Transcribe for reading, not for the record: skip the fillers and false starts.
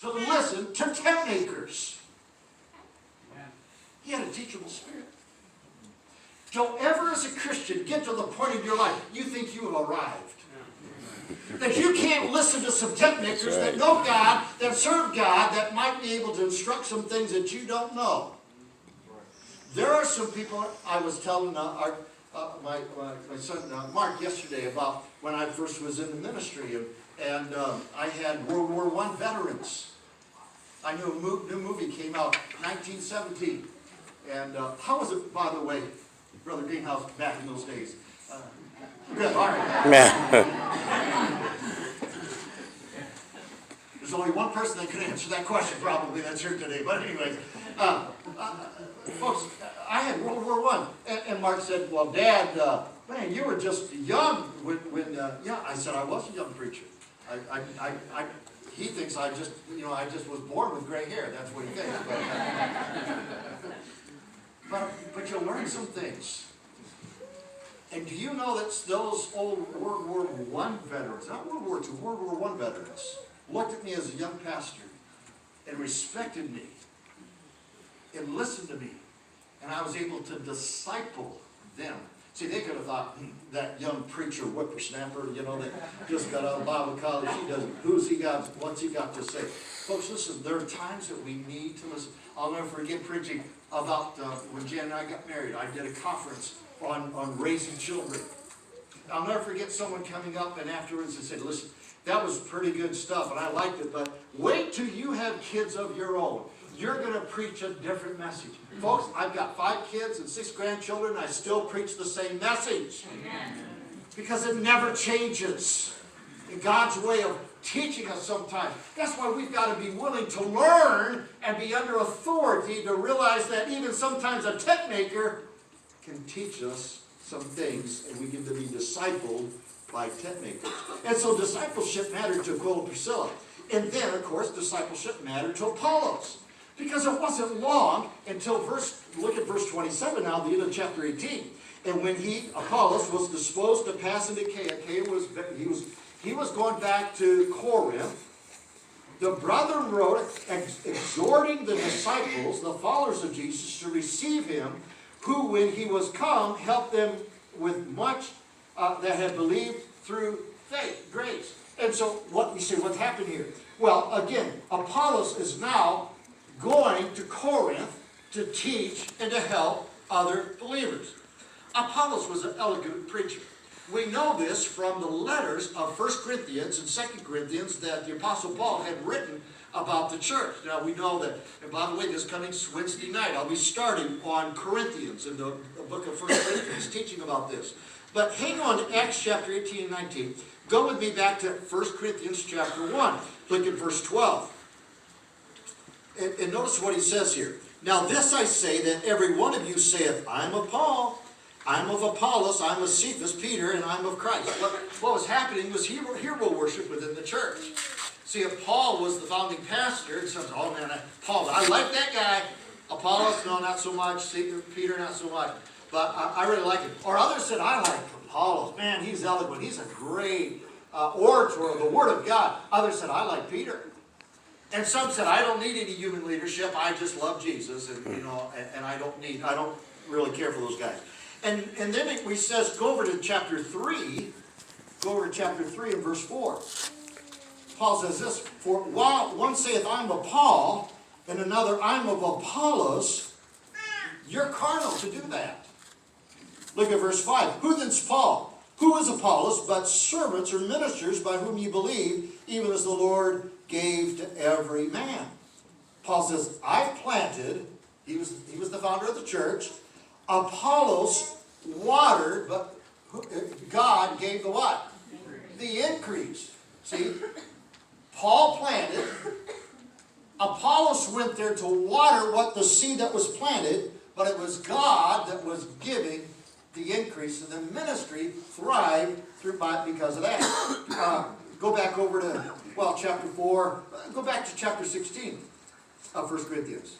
to listen to tent makers. He had a teachable spirit. Don't ever as a Christian get to the point in your life you think you have arrived. That you can't listen to some tent makers that know God, that serve God, that might be able to instruct some things that you don't know. There are some people, I was telling my son Mark yesterday about when I first was in the ministry, and I had World War I veterans. I knew a new movie came out, 1917. And how was it, by the way, Brother Greenhouse, back in those days? Good, all right. There's only one person that could answer that question, probably, that's here today. But anyways, folks, I had World War I. And Mark said, well, Dad, man, you were just young when yeah, I said, I was a young preacher. He thinks I just was born with gray hair. That's what he thinks. But you'll learn some things. And do you know that those old World War I veterans, not World War II, World War I veterans, looked at me as a young pastor and respected me and listened to me. And I was able to disciple them. See, they could have thought, that young preacher whippersnapper, that just got out of Bible college, what's he got to say? Folks, listen, there are times that we need to listen. I'll never forget preaching about when Jan and I got married. I did a conference on raising children. I'll never forget someone coming up and afterwards and said, listen, that was pretty good stuff and I liked it, but wait till you have kids of your own. You're going to preach a different message. Folks, I've got 5 kids and 6 grandchildren, and I still preach the same message. Amen. Because it never changes. In God's way of teaching us sometimes. That's why we've got to be willing to learn and be under authority to realize that even sometimes a tent maker can teach us some things, and we get to be discipled by tent makers. And so discipleship mattered to Aquila and Priscilla. And then, of course, discipleship mattered to Apollos. Because it wasn't long until look at verse 27 now, the end of chapter 18. And when Apollos was disposed to pass into Achaia, he was going back to Corinth. The brethren wrote, exhorting the disciples, the followers of Jesus, to receive him, who, when he was come, helped them with much that had believed through faith, grace. And so, what's happened here? Well, again, Apollos is now going to Corinth to teach and to help other believers. Apollos was an eloquent preacher. We know this from the letters of 1 Corinthians and 2 Corinthians that the Apostle Paul had written about the church. Now we know that, and by the way, this coming Wednesday night, I'll be starting on Corinthians in the book of 1 Corinthians, teaching about this. But hang on to Acts chapter 18 and 19. Go with me back to 1 Corinthians chapter 1. Look at verse 12. And notice what he says here. Now this I say, that every one of you saith, I'm of Paul, I'm of Apollos, I'm of Cephas, Peter, and I'm of Christ. What was happening was hero worship within the church. See, if Paul was the founding pastor, and says, oh man, Paul, I like that guy. Apollos, no, not so much. Peter, not so much. But I really like him. Or others said, I like Apollos. Man, he's eloquent. He's a great orator of the Word of God. Others said, I like Peter. And some said, I don't need any human leadership. I just love Jesus, and and I don't really care for those guys. And then he says, go over to chapter 3. Go over to chapter 3 and verse 4. Paul says this, for while one saith, I'm of Paul, and another, I'm of Apollos, you're carnal to do that. Look at verse 5. Who then's Paul? Who is Apollos, but servants or ministers by whom ye believe, even as the Lord gave to every man. Paul says, I've planted, he was the founder of the church. Apollos watered, but God gave the what? The increase. See? Paul planted. Apollos went there to water the seed that was planted, but it was God that was giving the increase, and the ministry thrived because of that. Go back over to, chapter 4. Go back to chapter 16 of 1 Corinthians.